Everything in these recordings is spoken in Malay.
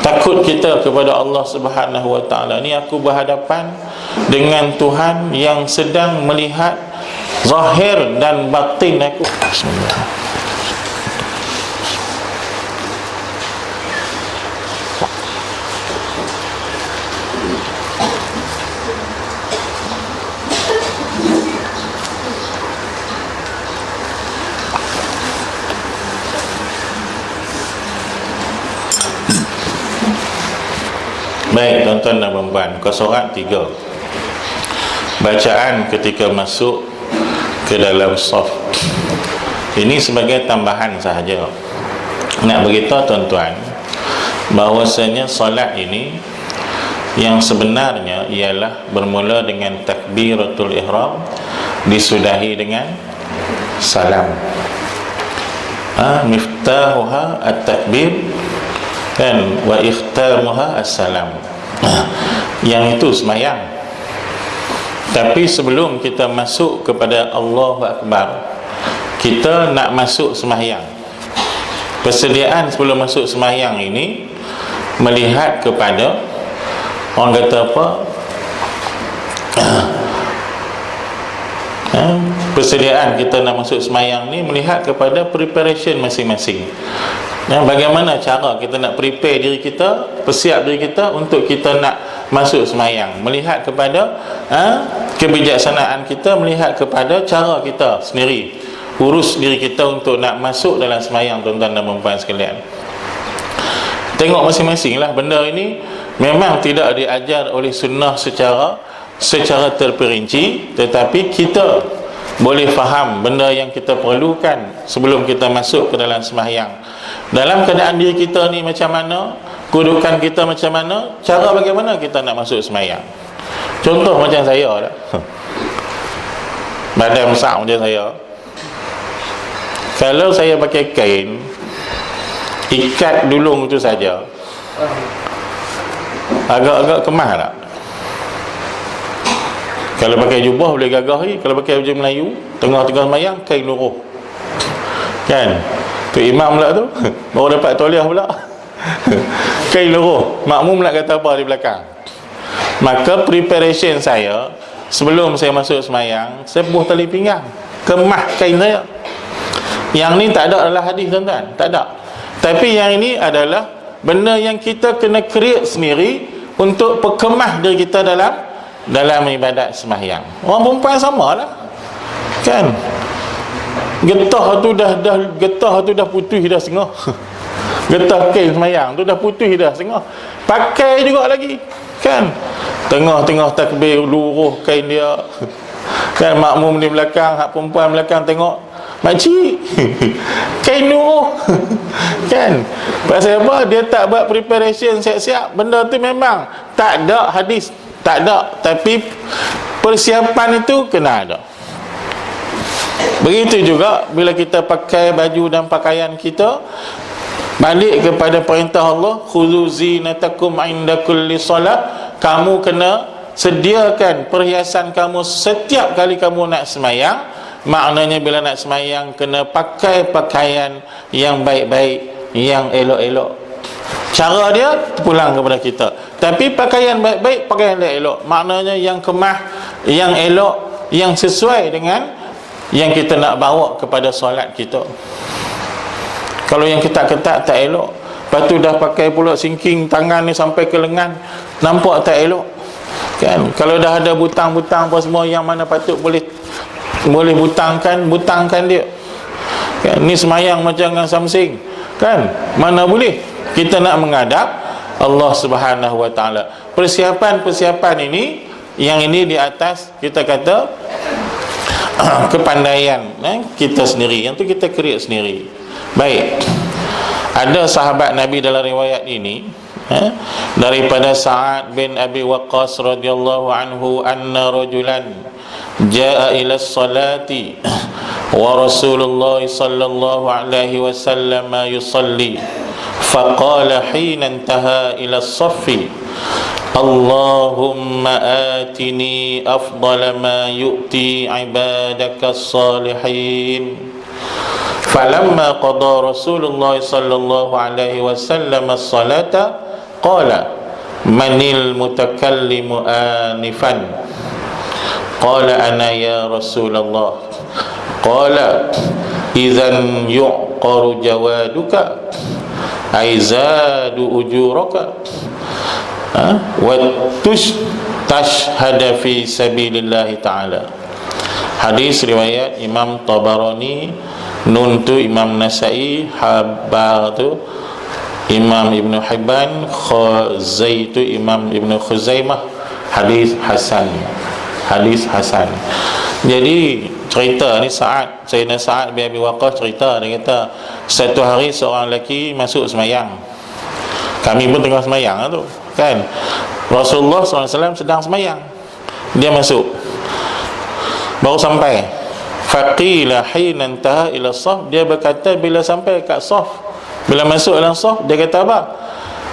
takut kita kepada Allah Subhanahu wa taala ni, aku berhadapan dengan Tuhan yang sedang melihat zahir dan batin aku. Bismillah. Baik tuan-tuan dan puan-puan, Qasarat 3. Bacaan ketika masuk ke dalam saf. Ini sebagai tambahan sahaja. Nak beritahu tuan-tuan bahawasanya solat ini yang sebenarnya ialah bermula dengan takbiratul ihram, disudahi dengan salam. Miftahuha at-takbir kan, wa ikhtamuha as-salam. Yang itu semayang. Tapi sebelum kita masuk kepada Allahu Akbar, kita nak masuk semayang. Persediaan sebelum masuk semayang ini melihat kepada, orang kata apa, persediaan kita nak masuk semayang ni melihat kepada preparation masing-masing. Bagaimana cara kita nak prepare diri kita, persiap diri kita untuk kita nak masuk semayang, melihat kepada kebijaksanaan kita, melihat kepada cara kita sendiri urus diri kita untuk nak masuk dalam semayang. Tuan-tuan dan puan-puan sekalian, tengok masing-masing lah. Benda ini memang tidak diajar oleh sunnah secara terperinci, tetapi kita boleh faham benda yang kita perlukan sebelum kita masuk ke dalam sembahyang. Dalam keadaan diri kita ni macam mana, kedudukan kita macam mana, cara bagaimana kita nak masuk sembahyang. Contoh macam saya lah, badan besar macam saya, kalau saya pakai kain ikat dulung tu saja, agak-agak kemas tak? Kalau pakai jubah boleh gagahi. Kalau pakai baju Melayu, tengah-tengah semayang kain luruh, kan? Tu imam pula tu baru dapat tauliah pula kain luruh. Makmum nak kata apa di belakang. Maka preparation saya sebelum saya masuk semayang, saya buh tali pinggang, kemah kain saya. Yang ni tak ada dalam hadis tuan-tuan, tak ada. Tapi yang ini adalah benda yang kita kena create sendiri untuk perkemah diri kita dalam ibadat sembahyang. Orang perempuan samalah, kan? Getah tu dah putih dah setengah. Getah kain sembahyang tu dah putih dah setengah. Pakai juga lagi, kan? Tengah-tengah takbir luruh kain dia, kan? Makmum di belakang, hak perempuan belakang tengok, makcik kain luruh kan? Pasal apa? Dia tak buat preparation siap-siap. Benda tu memang tak ada hadis, tak ada, tapi persiapan itu kena ada. Begitu juga bila kita pakai baju dan pakaian kita, balik kepada perintah Allah, khuzu zinatakum inda kulli solat. Kamu kena sediakan perhiasan kamu setiap kali kamu nak semayang. Maknanya bila nak semayang kena pakai pakaian yang baik-baik, yang elok-elok. Cara dia pulang kepada kita. Tapi pakaian baik-baik, pakaian elok, maknanya yang kemah, yang elok, yang sesuai dengan yang kita nak bawa kepada solat kita. Kalau yang ketat-ketat tak elok, lepas tu dah pakai pula singking tangan ni sampai ke lengan, nampak tak elok, kan? Kalau dah ada butang-butang apa semua, yang mana patut boleh butangkan dia, kan? Ni semayang macam dengan samsing, kan? Mana boleh. Kita nak menghadap Allah Subhanahu wa taala. Persiapan ini, yang ini di atas kita kata kepandaian kita sendiri, yang tu kita create sendiri. Baik, ada sahabat Nabi dalam riwayat ini, daripada Sa'ad bin Abi Waqqas radhiyallahu anhu, anna rajulan jaa ila salati wa Rasulullah sallallahu alaihi wasallam yusalli, faqala hina intaha ila as-saffi, Allahumma atini afdala ma yu'ti ibadaka as-salihin. falamma qada Rasulullah sallallahu alaihi wasallam as-salata qala manil mutakallimu anifan qala ana ya Rasulullah qala idzan yuqaru jawaduka aizadu ujuraka wa tashhada fi sabilillah ta'ala. Hadis riwayat Imam Tabarani, Nun tu Imam Nasai, Habar tu Imam Ibn Hibban, Khuzai tu Imam Ibn Khuzaimah. Hadis Hasan. Hadis Hasan. Jadi cerita ni Sayyidina Sa'ad bin Abi Waqqas cerita, dia kata satu hari seorang lelaki masuk semayang. Kami pun tengah semayang lah tu kan. Rasulullah SAW sedang semayang, dia masuk, baru sampai. Faqila hina intaha ila saf, dia berkata bila sampai kat saf, bila masuk dalam saf, dia kata apa?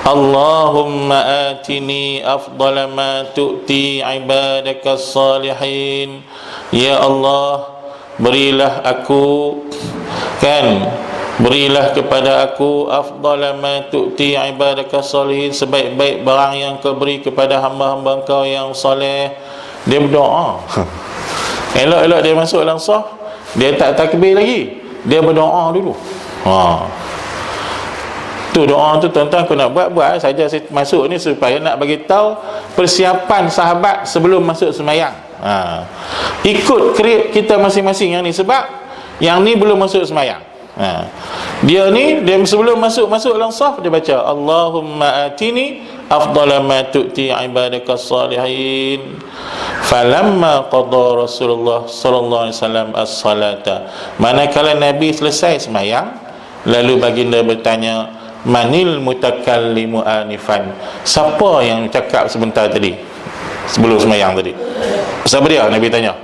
Allahumma atini afdala ma tu'ti ibadaka salihin. Ya Allah, berilah aku, kan, berilah kepada aku afdala ma tu'ti ibadaka salihin, sebaik-baik barang yang kau beri kepada hamba-hamba kau yang soleh. Dia berdoa. Elok-elok dia masuk dalam saf, dia tak takbir lagi, dia berdoa dulu. Tu doa tu tuan-tuan aku nak buat saja saya masuk ni supaya nak bagi tahu persiapan sahabat sebelum masuk semayang. Ikut krip kita masing-masing yang ni, sebab yang ni belum masuk semayang. Dia ni, dia sebelum masuk dalam saf, dia baca Allahumma atini afdala ma tu'ti ibadaka salihin. Falamma qada Rasulullah sallallahu alaihi wasallam as-salata, manakala Nabi selesai semayang, lalu baginda bertanya, manil mutakallimu anifan, siapa yang cakap sebentar tadi sebelum semayang tadi? Siapa dia? Nabi tanya.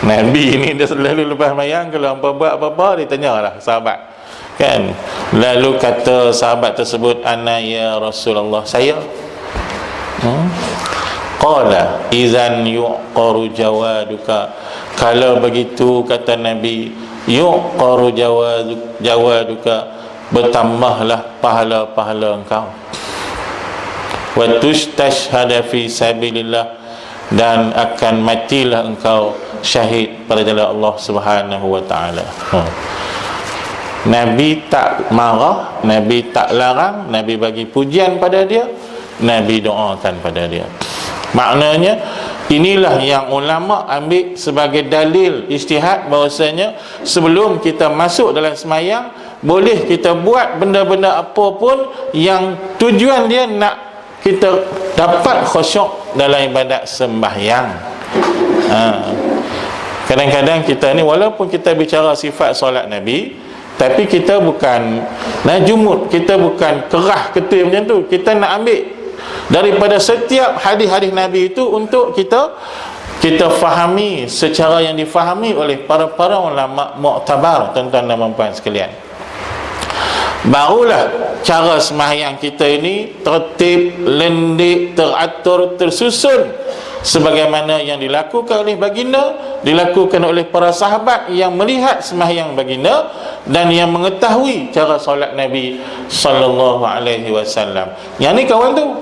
Nabi ni dia selalu lepas semayang, kalau hampa buat apa-apa, dia tanyalah sahabat, kan. Lalu kata sahabat tersebut, ana ya Rasulullah, saya. Qala idzan yuqaru jawaduka, kalau begitu kata Nabi, yuqaru jawaduka, bertambahlah pahala-pahala engkau. Wa tustashhada fi sabilillah, dan akan matilah engkau syahid pada jalan Allah Subhanahu wa taala. Nabi tak marah, Nabi tak larang, Nabi bagi pujian pada dia, Nabi doakan pada dia. Maknanya inilah yang ulama ambil sebagai dalil ijtihad, bahawasanya sebelum kita masuk dalam semayang, boleh kita buat benda-benda apa pun yang tujuan dia nak kita dapat khusyuk dalam ibadat sembahyang. Kadang-kadang kita ni, walaupun kita bicara sifat solat Nabi, tapi kita bukan najumut, kita bukan kerah ketir macam tu. Kita nak ambil daripada setiap hadis-hadis Nabi itu untuk kita fahami secara yang difahami oleh para ulama mu'tabar, tuan-tuan dan puan-puan sekalian. Barulah cara sembahyang kita ini tertib, lendik, teratur, tersusun sebagaimana yang dilakukan oleh baginda, dilakukan oleh para sahabat yang melihat sembahyang baginda dan yang mengetahui cara solat Nabi sallallahu alaihi wasallam. Yang ni kawan tu,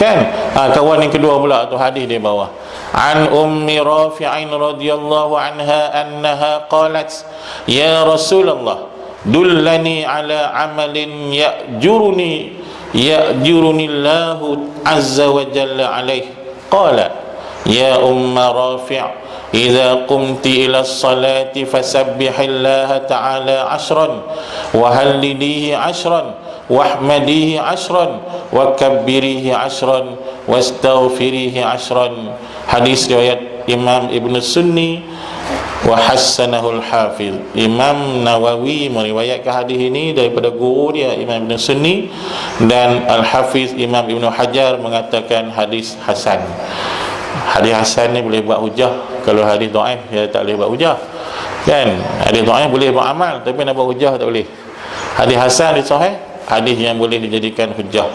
kan? Kawan yang kedua pula tu, hadis di bawah. An Ummi Rafi'in radhiyallahu anha annaha qalat, ya Rasulullah, dullani ala amalin ya'juruni Allahu azza wa jalla alaih. Qala ya Umma Rafi', idza qumti ila as-salati fasabbihillaha ta'ala 'ashran wa hallilihi 'ashran wahmadihi 'ashran wa kabbirihi 'ashran wastaghfirihi 'ashran. Hadis riwayat Imam Ibn Sunni wa hassanahul hafiz. Imam Nawawi meriwayatkan hadis ini daripada guru dia Imam Ibn Sunni, dan Al-Hafiz Imam Ibn Hajar mengatakan hadis hasan. Hadis hasan ni boleh buat hujah. Kalau hadis dhaif dia tak boleh buat hujah, kan? Hadis dhaif boleh buat amal, tapi nak buat hujah tak boleh. Hadis hasan, hadis sahih, hadis yang boleh dijadikan hujah.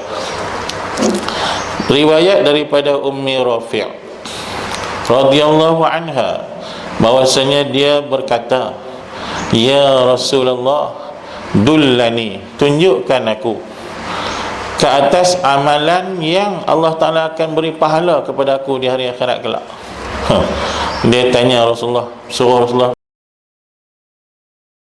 Riwayat daripada Ummi Rafi' radhiyallahu anha, bahwasanya dia berkata, Ya Rasulullah, dullani, tunjukkan aku ke atas amalan yang Allah Ta'ala akan beri pahala kepada aku di hari akhirat kelak. Dia tanya Rasulullah, suruh Rasulullah